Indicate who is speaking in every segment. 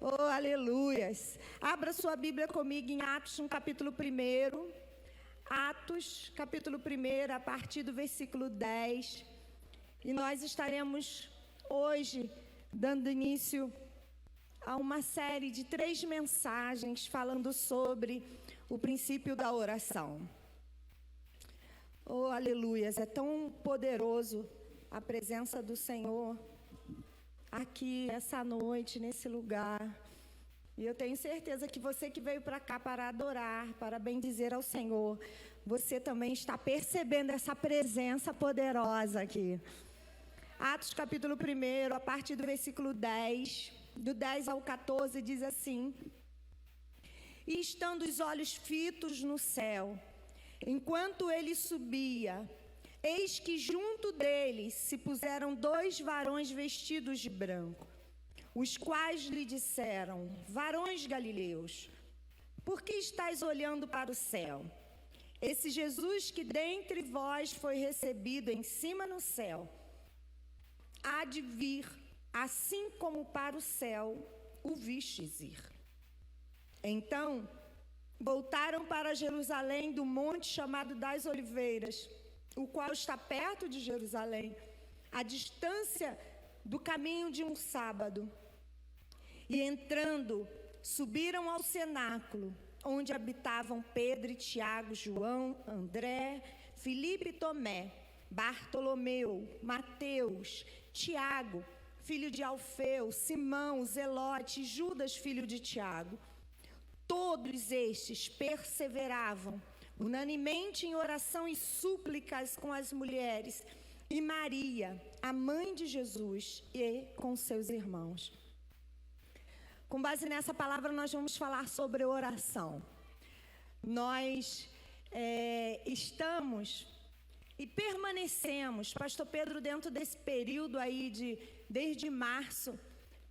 Speaker 1: Oh, aleluias. Abra sua Bíblia comigo em Atos, no capítulo 1. Atos, capítulo 1, a partir do versículo 10. E nós estaremos hoje dando início a uma série de 3 mensagens falando sobre o princípio da oração. Oh, aleluias. É tão poderoso a presença do Senhor aqui, essa noite, nesse lugar. E eu tenho certeza que você que veio para cá para adorar, para bendizer ao Senhor, você também está percebendo essa presença poderosa aqui. Atos capítulo 1, a partir do versículo 10, do 10 ao 14, diz assim: E estando os olhos fitos no céu, enquanto ele subia, eis que junto deles se puseram 2 varões vestidos de branco, os quais lhe disseram: Varões galileus, por que estáis olhando para o céu? Esse Jesus que dentre vós foi recebido em cima no céu, há de vir, assim como para o céu o vistes ir. Então voltaram para Jerusalém do monte chamado das Oliveiras, o qual está perto de Jerusalém, à distância do caminho de um sábado. E entrando, subiram ao cenáculo, onde habitavam Pedro e Tiago, João, André, Filipe e Tomé, Bartolomeu, Mateus, Tiago, filho de Alfeu, Simão, Zelote, Judas, filho de Tiago. Todos estes perseveravam unanimemente em oração e súplicas com as mulheres e Maria, a mãe de Jesus, e com seus irmãos. Com base nessa palavra, nós vamos falar sobre oração. Nós estamos e permanecemos, pastor Pedro, dentro desse período aí desde março,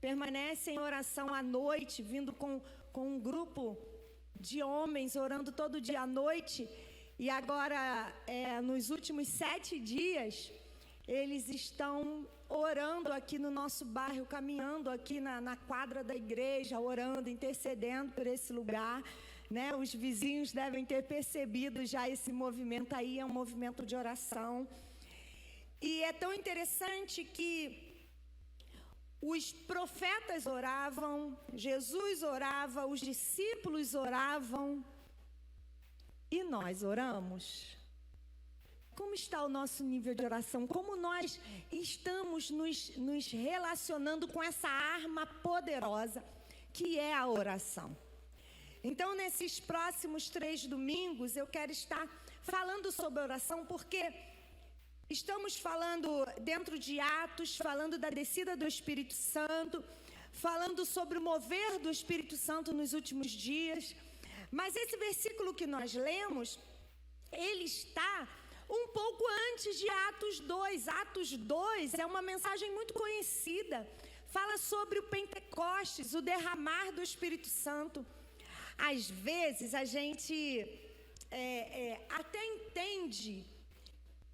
Speaker 1: permanece em oração à noite, vindo com um grupo de homens orando todo dia à noite. E agora, nos últimos 7 dias, eles estão orando aqui no nosso bairro, caminhando aqui na quadra da igreja, orando, intercedendo por esse lugar, né? Os vizinhos devem ter percebido já esse movimento aí, é um movimento de oração. E é tão interessante que os profetas oravam, Jesus orava, os discípulos oravam, e nós oramos. Como está o nosso nível de oração? Como nós estamos nos relacionando com essa arma poderosa que é a oração? Então, nesses próximos 3 domingos, eu quero estar falando sobre oração, porque estamos falando dentro de Atos, falando da descida do Espírito Santo, falando sobre o mover do Espírito Santo nos últimos dias. Mas esse versículo que nós lemos, ele está um pouco antes de Atos 2. Atos 2 é uma mensagem muito conhecida. Fala sobre o Pentecostes, o derramar do Espírito Santo. Às vezes a gente até entende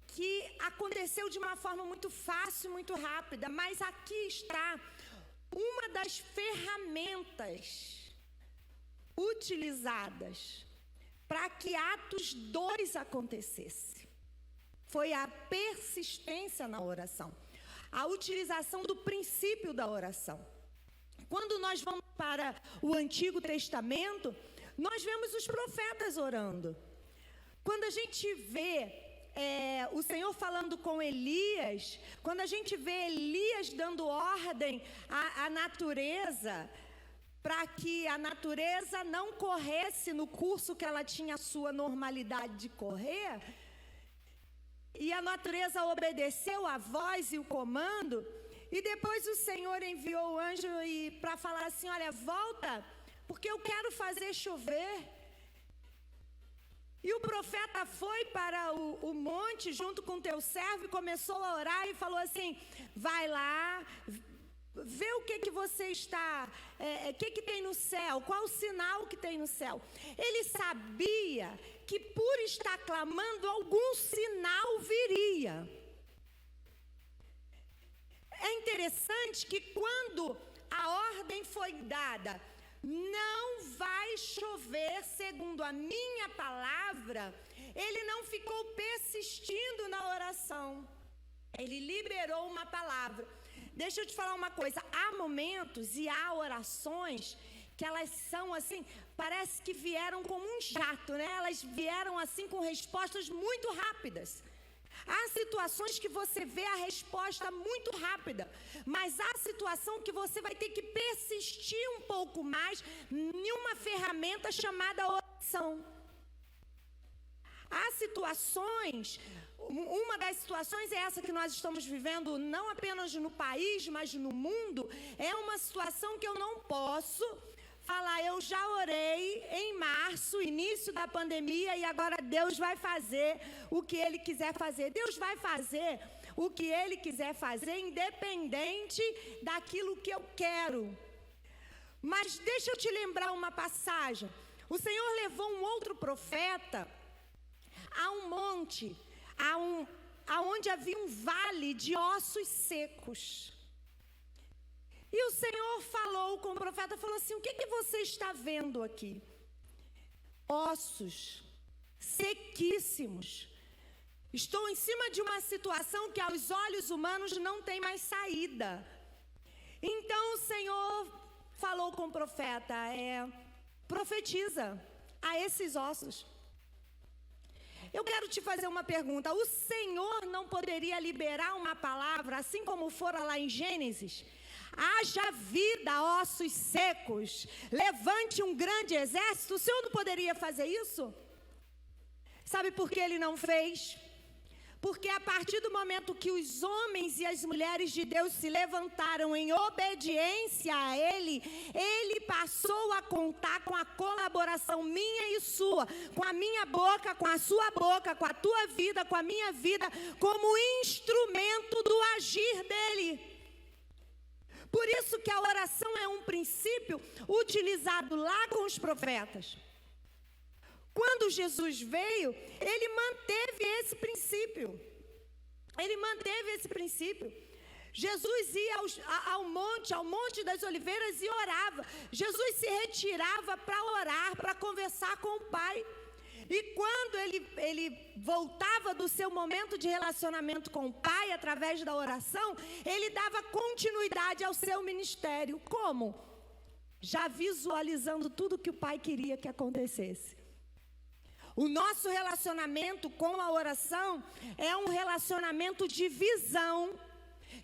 Speaker 1: que aconteceu de uma forma muito fácil, muito rápida, mas aqui está uma das ferramentas utilizadas para que Atos 2 acontecesse. Foi a persistência na oração, a utilização do princípio da oração. Quando nós vamos para o Antigo Testamento, nós vemos os profetas orando. Quando a gente vê o Senhor falando com Elias, quando a gente vê Elias dando ordem à natureza, para que a natureza não corresse no curso que ela tinha a sua normalidade de correr, e a natureza obedeceu a voz e o comando, e depois o Senhor enviou o anjo para falar assim: olha, volta, porque eu quero fazer chover. E o profeta foi para o monte junto com o teu servo e começou a orar e falou assim: vai lá, vê o que você está, o que tem no céu, qual o sinal que tem no céu. Ele sabia que por estar clamando, algum sinal viria. É interessante que quando a a ordem foi dada: não vai chover segundo a minha palavra, ele não ficou persistindo na oração. Ele liberou uma palavra. Deixa eu te falar uma coisa, há momentos e há orações que elas são assim, parece que vieram como um jato, né? Elas vieram assim com respostas muito rápidas. Há situações que você vê a resposta muito rápida, mas há situação que você vai ter que persistir um pouco mais em uma ferramenta chamada oração. Há situações, uma das situações é essa que nós estamos vivendo, não apenas no país, mas no mundo. É uma situação que eu não posso falar: eu já orei em março, início da pandemia, e agora Deus vai fazer o que Ele quiser fazer. Deus vai fazer o que Ele quiser fazer, independente daquilo que eu quero. Mas deixa eu te lembrar uma passagem. O Senhor levou um outro profeta a um monte, aonde havia um vale de ossos secos. E o Senhor falou com o profeta, falou assim: o que você está vendo aqui? Ossos sequíssimos. Estou em cima de uma situação que aos olhos humanos não tem mais saída. Então o Senhor falou com o profeta: profetiza a esses ossos. Eu quero te fazer uma pergunta: o Senhor não poderia liberar uma palavra, assim como fora lá em Gênesis? Haja vida, ossos secos, levante um grande exército. O Senhor não poderia fazer isso? Sabe por que Ele não fez? Porque a partir do momento que os homens e as mulheres de Deus se levantaram em obediência a Ele, Ele passou a contar com a colaboração minha e sua, com a minha boca, com a sua boca, com a tua vida, com a minha vida, como instrumento do agir dEle. Por isso que a oração é um princípio utilizado lá com os profetas. Quando Jesus veio, Ele manteve esse princípio. Ele manteve esse princípio. Jesus ia ao Monte das Oliveiras e orava. Jesus se retirava para orar, para conversar com o Pai. E quando ele voltava do seu momento de relacionamento com o Pai, através da oração, ele dava continuidade ao seu ministério. Como? Já visualizando tudo que o Pai queria que acontecesse. O nosso relacionamento com a oração é um relacionamento de visão,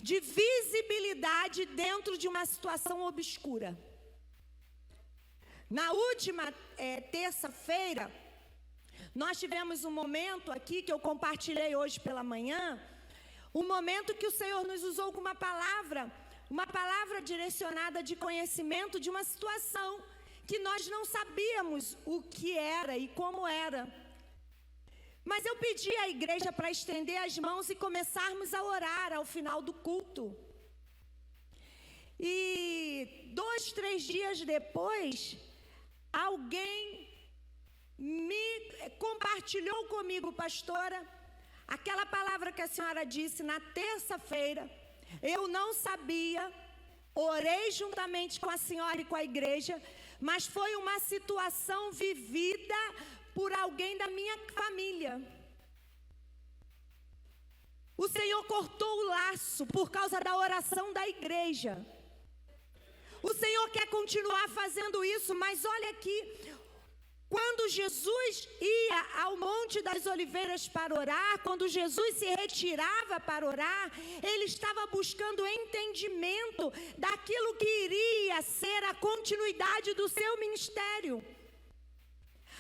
Speaker 1: de visibilidade dentro de uma situação obscura. Na última terça-feira, nós tivemos um momento aqui que eu compartilhei hoje pela manhã, um momento que o Senhor nos usou com uma palavra direcionada de conhecimento de uma situação que nós não sabíamos o que era e como era. Mas eu pedi à igreja para estender as mãos e começarmos a orar ao final do culto. E 2, 3 dias depois, alguém me compartilhou comigo: pastora, aquela palavra que a senhora disse na terça-feira, eu não sabia, orei juntamente com a senhora e com a igreja, mas foi uma situação vivida por alguém da minha família. O Senhor cortou o laço por causa da oração da igreja. O Senhor quer continuar fazendo isso, mas olha aqui, quando Jesus ia ao Monte das Oliveiras para orar, quando Jesus se retirava para orar, Ele estava buscando entendimento daquilo que iria ser a continuidade do seu ministério.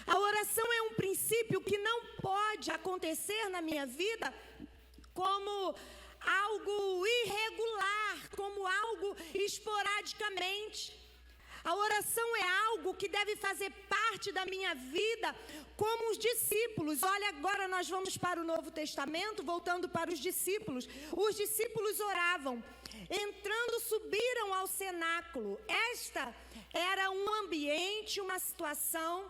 Speaker 1: A oração é um princípio que não pode acontecer na minha vida como algo irregular, como algo esporadicamente. A oração é algo que deve fazer parte da minha vida como os discípulos. Olha, agora nós vamos para o Novo Testamento, voltando para os discípulos. Os discípulos oravam. Entrando, subiram ao cenáculo. Esta era um ambiente, uma situação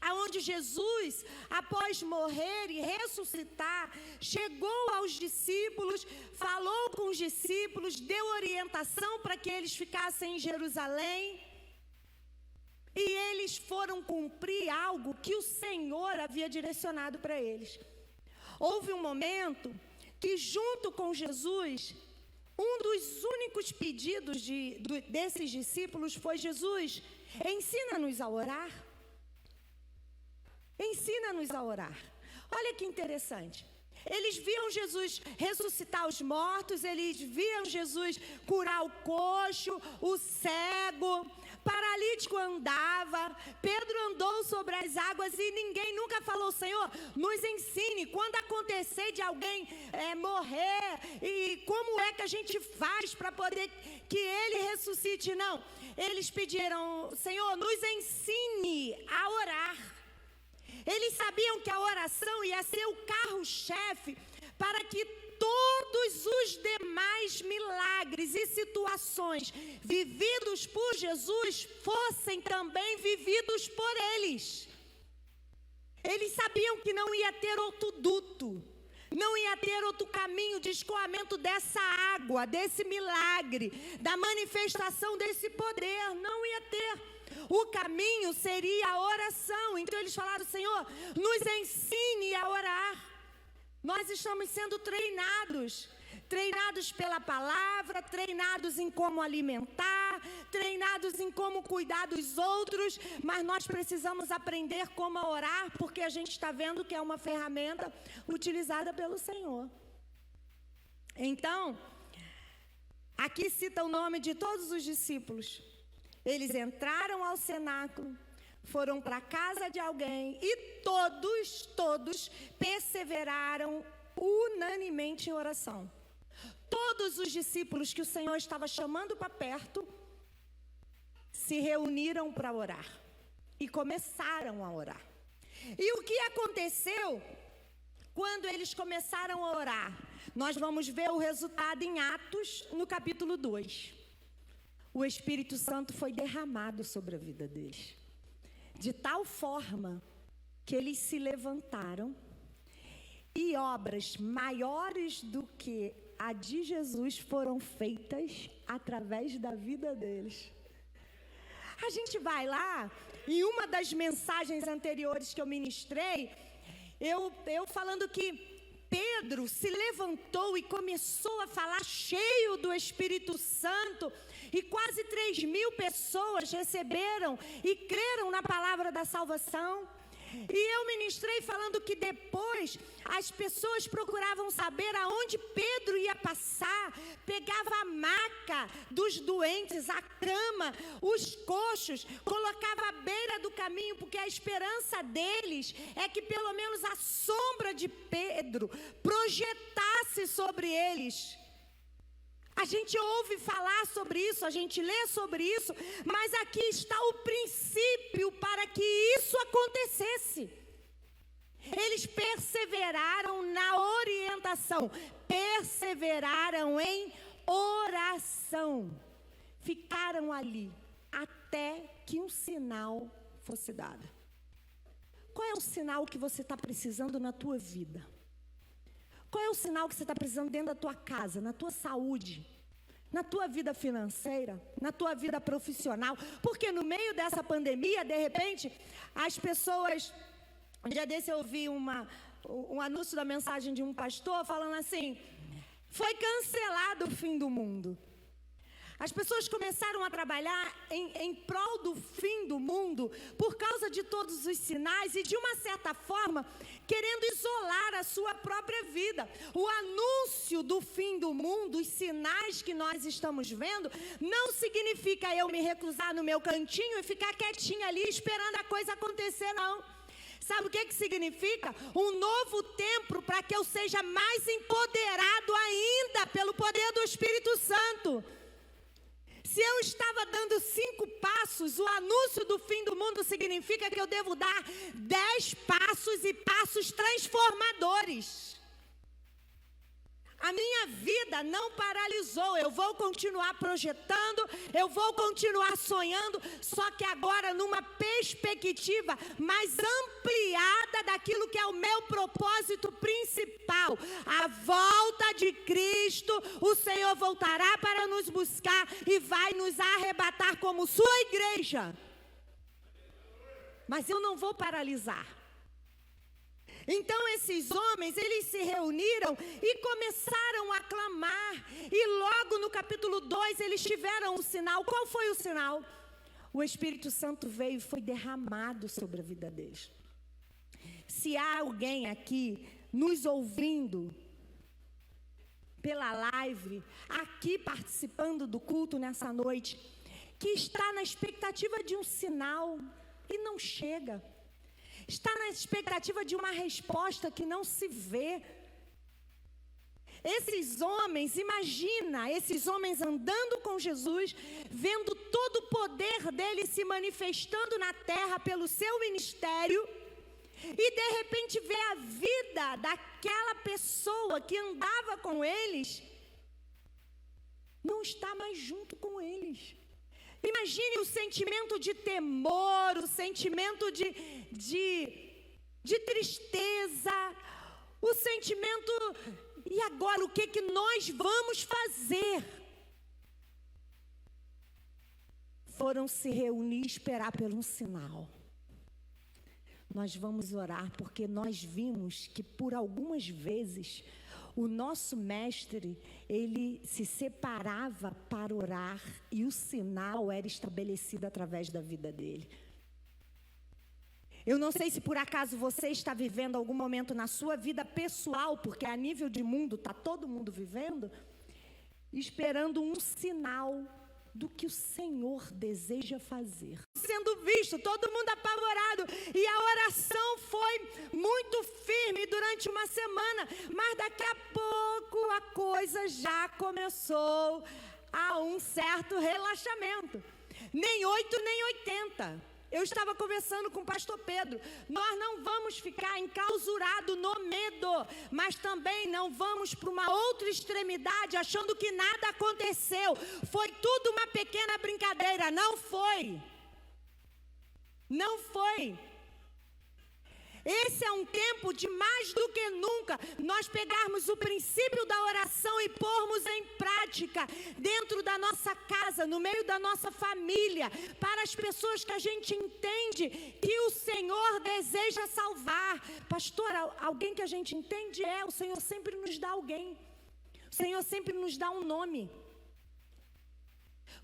Speaker 1: aonde Jesus, após morrer e ressuscitar, chegou aos discípulos, falou com os discípulos, deu orientação para que eles ficassem em Jerusalém. E eles foram cumprir algo que o Senhor havia direcionado para eles. Houve um momento que, junto com Jesus, um dos únicos pedidos desses discípulos foi: Jesus, ensina-nos a orar. Ensina-nos a orar. Olha que interessante. Eles viam Jesus ressuscitar os mortos, eles viam Jesus curar o coxo, o cego, paralítico andava, Pedro andou sobre as águas e ninguém nunca falou: Senhor, nos ensine quando acontecer de alguém morrer, e como é que a gente faz para poder que ele ressuscite. Não, eles pediram: Senhor, nos ensine a orar. Eles sabiam que a oração ia ser o carro-chefe para que todos os demais milagres e situações vividos por Jesus fossem também vividos por eles. Eles sabiam que não ia ter outro duto, não ia ter outro caminho de escoamento dessa água, desse milagre, da manifestação desse poder, não ia ter. O caminho seria a oração. Então eles falaram: Senhor, nos ensine a orar. Nós estamos sendo treinados pela palavra, treinados em como alimentar, treinados em como cuidar dos outros, mas nós precisamos aprender como orar, porque a gente está vendo que é uma ferramenta utilizada pelo Senhor. Então, aqui cita o nome de todos os discípulos. Eles entraram ao cenáculo, foram para a casa de alguém e todos perseveraram unanimemente em oração. Todos os discípulos que o Senhor estava chamando para perto se reuniram para orar e começaram a orar. E o que aconteceu quando eles começaram a orar? Nós vamos ver o resultado em Atos, no capítulo 2. O Espírito Santo foi derramado sobre a vida deles, de tal forma que eles se levantaram e obras maiores do que a de Jesus foram feitas através da vida deles. A gente vai lá, em uma das mensagens anteriores que eu ministrei, eu falando que Pedro se levantou e começou a falar cheio do Espírito Santo, e quase 3.000 pessoas receberam e creram na palavra da salvação. E eu ministrei falando que depois as pessoas procuravam saber aonde Pedro ia passar, pegava a maca dos doentes, a cama, os coxos, colocava à beira do caminho, porque a esperança deles é que pelo menos a sombra de Pedro projetasse sobre eles. A gente ouve falar sobre isso, a gente lê sobre isso, mas aqui está o princípio para que isso acontecesse. Eles perseveraram na orientação, perseveraram em oração. Ficaram ali até que um sinal fosse dado. Qual é o sinal que você está precisando na tua vida? Qual é o sinal que você está precisando dentro da tua casa, na tua saúde, na tua vida financeira, na tua vida profissional? Porque no meio dessa pandemia, de repente, as pessoas... Um dia desse eu ouvi um anúncio da mensagem de um pastor falando assim: foi cancelado o fim do mundo. As pessoas começaram a trabalhar em prol do fim do mundo por causa de todos os sinais e, de uma certa forma, querendo isolar a sua própria vida. O anúncio do fim do mundo, os sinais que nós estamos vendo, não significa eu me reclusar no meu cantinho e ficar quietinha ali esperando a coisa acontecer, não. Sabe o que significa? Um novo tempo para que eu seja mais empoderado ainda pelo poder do Espírito Santo. Se eu estava dando 5 passos, o anúncio do fim do mundo significa que eu devo dar 10 passos e passos transformadores. A minha vida não paralisou, eu vou continuar projetando, eu vou continuar sonhando, só que agora numa perspectiva mais ampliada daquilo que é o meu propósito principal. A volta de Cristo, o Senhor voltará para nos buscar e vai nos arrebatar como sua igreja. Mas eu não vou paralisar. Então esses homens, eles se reuniram e começaram a clamar. E logo no capítulo 2 eles tiveram um sinal. Qual foi o sinal? O Espírito Santo veio e foi derramado sobre a vida deles. Se há alguém aqui nos ouvindo pela live, aqui participando do culto nessa noite, que está na expectativa de um sinal e não chega, está na expectativa de uma resposta que não se vê. Esses homens, imagina, esses homens andando com Jesus, vendo todo o poder dele se manifestando na terra pelo seu ministério, e de repente vê a vida daquela pessoa que andava com eles, não está mais junto com eles. Imagine o sentimento de temor, o sentimento de tristeza, o sentimento, e agora o que nós vamos fazer? Foram se reunir e esperar por um sinal. Nós vamos orar porque nós vimos que por algumas vezes o nosso mestre, ele se separava para orar e o sinal era estabelecido através da vida dele. Eu não sei se por acaso você está vivendo algum momento na sua vida pessoal, porque a nível de mundo está todo mundo vivendo, esperando um sinal do que o Senhor deseja fazer. Sendo visto, todo mundo apavorado, e a oração foi muito firme durante uma semana, mas daqui a pouco a coisa já começou a um certo relaxamento. Nem 8, nem 80. Eu estava conversando com o pastor Pedro, nós não vamos ficar enclausurados no medo, mas também não vamos para uma outra extremidade achando que nada aconteceu. Foi tudo uma pequena brincadeira, não foi. Não foi. Esse é um tempo de mais do que nunca nós pegarmos o princípio da oração e pormos em prática dentro da nossa casa, no meio da nossa família, para as pessoas que a gente entende que o Senhor deseja salvar. Pastor, alguém que a gente entende o Senhor sempre nos dá alguém. O Senhor sempre nos dá um nome.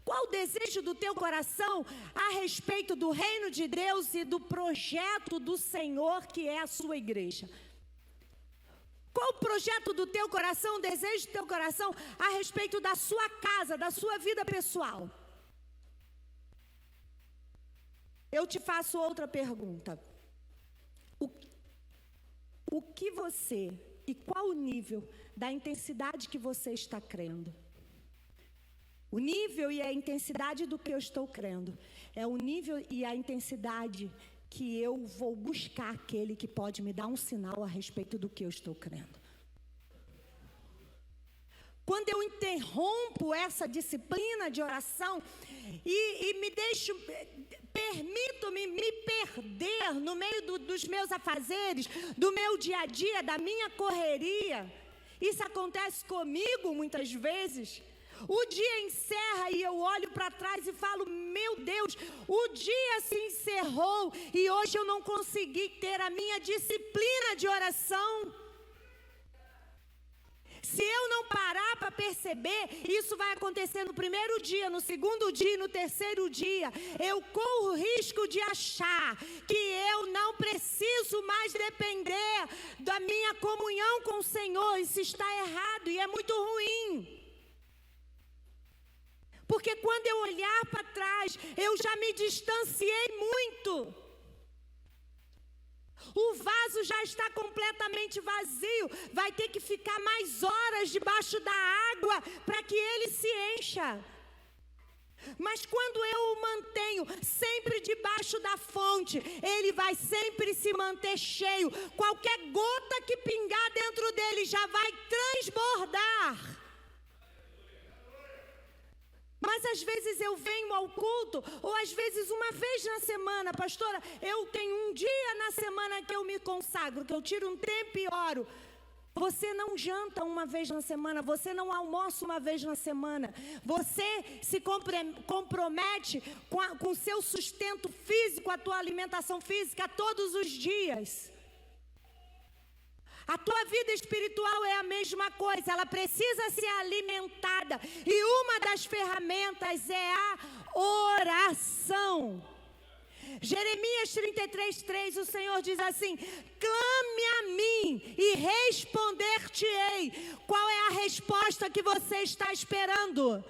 Speaker 1: Qual o desejo do teu coração a respeito do reino de Deus e do projeto do Senhor que é a sua igreja? Qual o projeto do teu coração, o desejo do teu coração a respeito da sua casa, da sua vida pessoal? Eu te faço outra pergunta. O que você e qual o nível da intensidade que você está crendo? O nível e a intensidade do que eu estou crendo é o nível e a intensidade que eu vou buscar aquele que pode me dar um sinal a respeito do que eu estou crendo. Quando eu interrompo essa disciplina de oração e permito-me me perder no meio dos meus afazeres, do meu dia a dia, da minha correria, isso acontece comigo muitas vezes. O dia encerra e eu olho para trás e falo, meu Deus, o dia se encerrou e hoje eu não consegui ter a minha disciplina de oração. Se eu não parar para perceber, isso vai acontecer no primeiro dia, no segundo dia e no terceiro dia. Eu corro o risco de achar que eu não preciso mais depender da minha comunhão com o Senhor. Isso está errado e é muito ruim. Porque quando eu olhar para trás, eu já me distanciei muito. O vaso já está completamente vazio. Vai ter que ficar mais horas debaixo da água para que ele se encha. Mas quando eu o mantenho sempre sempre debaixo da fonte, ele vai sempre se manter cheio. Qualquer gota que pingar dentro dele já vai transbordar. Mas às vezes eu venho ao culto, ou às vezes uma vez na semana, pastora, eu tenho um dia na semana que eu me consagro, que eu tiro um tempo e oro. Você não janta uma vez na semana, você não almoça uma vez na semana. Você se compromete com o seu sustento físico, a tua alimentação física todos os dias. A tua vida espiritual é a mesma coisa, ela precisa ser alimentada. E uma das ferramentas é a oração. Jeremias 33:3, o Senhor diz assim: clame a mim e responder-te-ei. Qual é a resposta que você está esperando?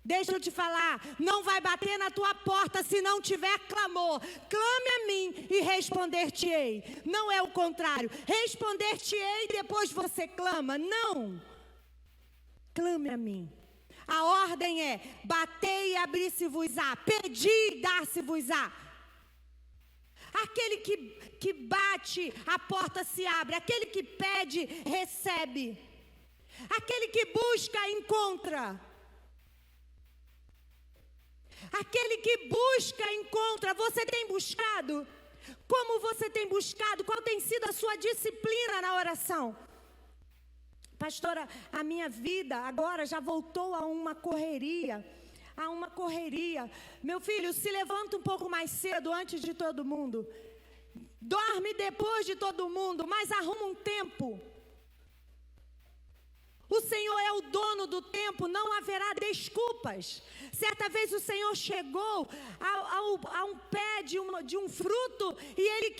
Speaker 1: Deixa eu te falar, não vai bater na tua porta se não tiver clamor. Clame a mim e responder-te-ei. Não é o contrário. Responder-te-ei e depois você clama. Não. Clame a mim. A ordem é: batei e abrir-se-vos-á. Pedi e dar-se-vos-á. Aquele que bate, a porta se abre. Aquele que pede, recebe. Aquele que busca, encontra. Aquele que busca, encontra. Você tem buscado? Como você tem buscado? Qual tem sido a sua disciplina na oração? Pastora, a minha vida agora já voltou a uma correria. Meu filho, se levanta um pouco mais cedo antes de todo mundo. Dorme depois de todo mundo, mas arruma um tempo. O Senhor é o dono do tempo, não haverá desculpas. Certa vez o Senhor chegou a um pé de um fruto e ele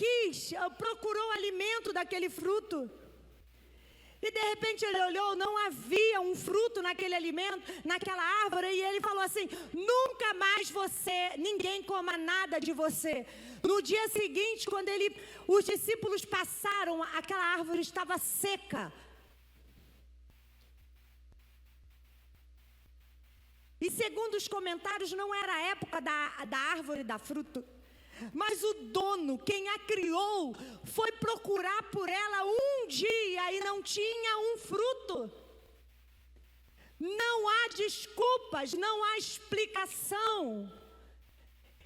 Speaker 1: procurou alimento daquele fruto. E de repente ele olhou, não havia um fruto naquele alimento, naquela árvore, e ele falou assim: nunca mais ninguém coma nada de você. No dia seguinte, quando os discípulos passaram, aquela árvore estava seca. E segundo os comentários, não era a época da árvore da fruta. Mas o dono, quem a criou, foi procurar por ela um dia e não tinha um fruto. Não há desculpas, não há explicação.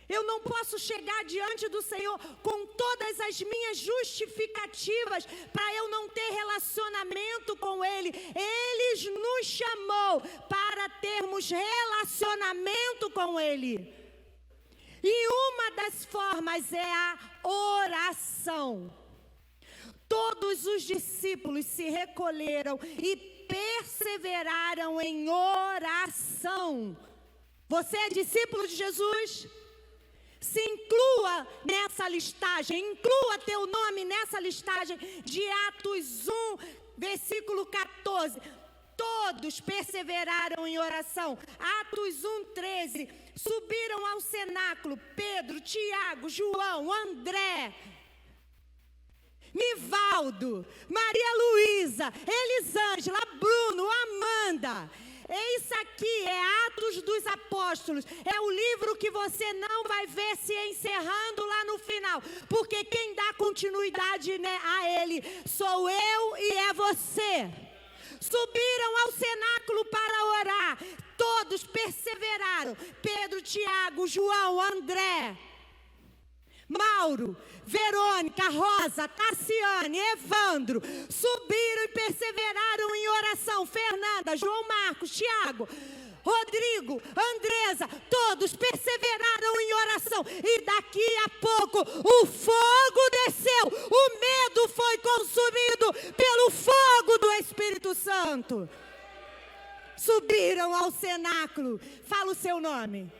Speaker 1: Eu não posso chegar diante do Senhor com todas as minhas justificativas para eu não ter relacionamento com Ele. Ele nos chamou para termos relacionamento com Ele. E uma das formas é a oração. Todos os discípulos se recolheram e perseveraram em oração. Você é discípulo de Jesus? Se inclua nessa listagem, inclua teu nome nessa listagem de Atos 1, versículo 14. Todos perseveraram em oração. Atos 1:13. Subiram ao cenáculo Pedro, Tiago, João, André, Nivaldo, Maria Luísa, Elisângela, Bruno, Amanda. Isso aqui é Atos dos Apóstolos. É o livro que você não vai ver se encerrando lá no final. Porque quem dá continuidade, a ele sou eu e é você. Subiram ao cenáculo para orar. Todos perseveraram. Pedro, Tiago, João, André, Mauro, Verônica, Rosa, Tassiane, Evandro. Subiram e perseveraram em oração. Fernanda, João Marcos, Tiago, Rodrigo, Andresa. Todos perseveraram em oração. E daqui a pouco o fogo desceu. O medo foi consumido pelo fogo do Espírito Santo. Subiram ao cenáculo. Fala o seu nome.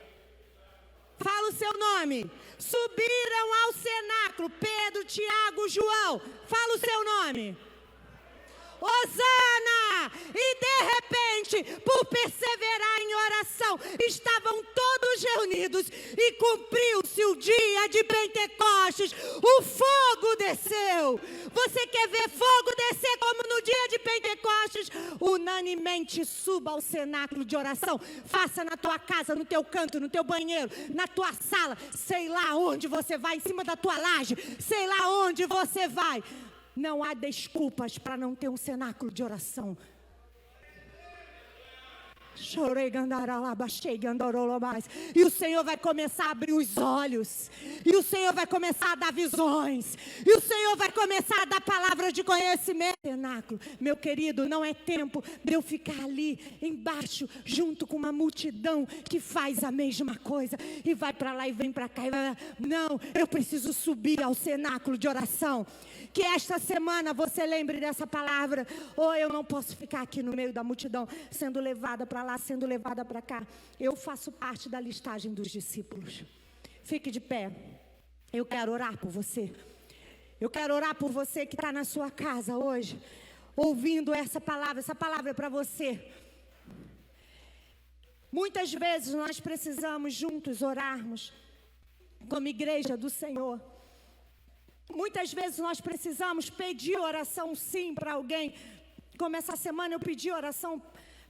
Speaker 1: Fala o seu nome. Subiram ao cenáculo. Pedro, Tiago, João. Fala o seu nome. Hosana! E de repente, por perseverar em oração, estavam todos reunidos e cumpriu-se o dia dia de Pentecostes, o fogo desceu. Você quer ver fogo descer como no dia de Pentecostes? Unanimemente suba ao cenáculo de oração. Faça na tua casa, no teu canto, no teu banheiro, na tua sala, sei lá onde você vai, em cima da tua laje, sei lá onde você vai. Não há desculpas para não ter um cenáculo de oração. E o Senhor vai começar a abrir os olhos. E o Senhor vai começar a dar visões. E o Senhor vai começar a dar palavras de conhecimento. Cenáculo, meu querido, não é tempo de eu ficar ali embaixo, junto com uma multidão que faz a mesma coisa. E vai para lá e vem para cá. Não, eu preciso subir ao cenáculo de oração. Que esta semana você lembre dessa palavra. Ou eu não posso ficar aqui no meio da multidão, sendo levada para lá, sendo levada para cá. Eu faço parte da listagem dos discípulos. Fique de pé. Eu quero orar por você. Eu quero orar por você que está na sua casa hoje, ouvindo essa palavra. Essa palavra é para você. Muitas vezes nós precisamos juntos orarmos como igreja do Senhor. Muitas vezes nós precisamos pedir oração sim para alguém. Como essa semana eu pedi oração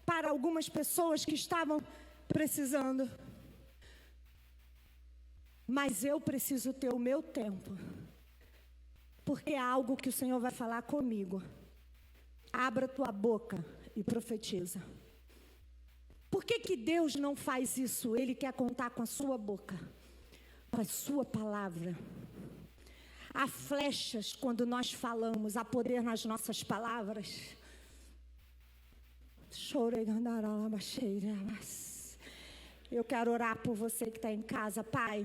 Speaker 1: para algumas pessoas que estavam precisando. Mas eu preciso ter o meu tempo. Porque é algo que o Senhor vai falar comigo. Abra tua boca e profetiza. Por que Deus não faz isso? Ele quer contar com a sua boca, com a sua palavra. Há flechas quando nós falamos, há poder nas nossas palavras. Eu quero orar por você que está em casa, Pai,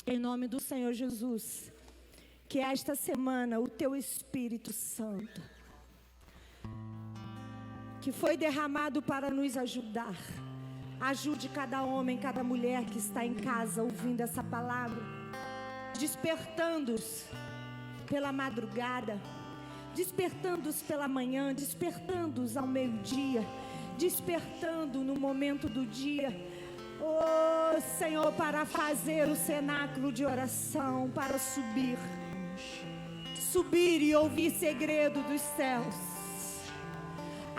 Speaker 1: em nome do Senhor Jesus, que esta semana o Teu Espírito Santo, que foi derramado para nos ajudar, ajude cada homem, cada mulher que está em casa ouvindo essa palavra, despertando-os pela madrugada, despertando-os pela manhã, despertando-os ao meio-dia, despertando no momento do dia. Oh, Senhor, para fazer o cenáculo de oração, para subir e ouvir segredo dos céus.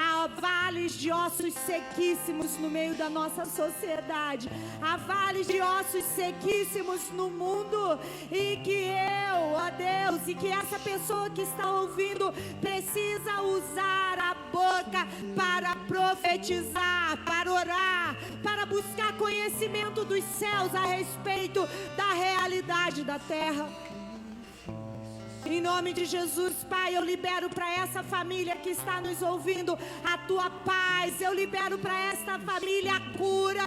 Speaker 1: Há vales de ossos sequíssimos no meio da nossa sociedade. Há vales de ossos sequíssimos no mundo. E que eu, ó Deus, e que essa pessoa que está ouvindo precisa usar a boca para profetizar, para orar, para buscar conhecimento dos céus a respeito da realidade da terra. Em nome de Jesus, Pai, eu libero para essa família que está nos ouvindo a Tua paz. Eu libero para esta família a cura.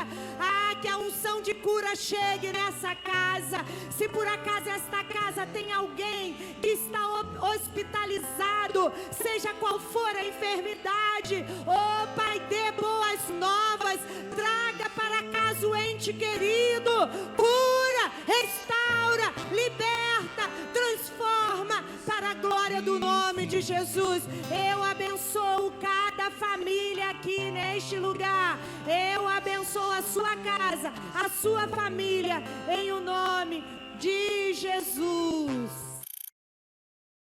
Speaker 1: Que a unção de cura chegue nessa casa. Se por acaso esta casa tem alguém que está hospitalizado, seja qual for a enfermidade, oh Pai, dê boas novas. Traga para casa o ente querido. Cura, restaura, liberta, transforma para a glória do nome de Jesus. Eu abençoo cada família aqui neste lugar. Eu abençoo a sua casa, a sua família, em o nome de Jesus.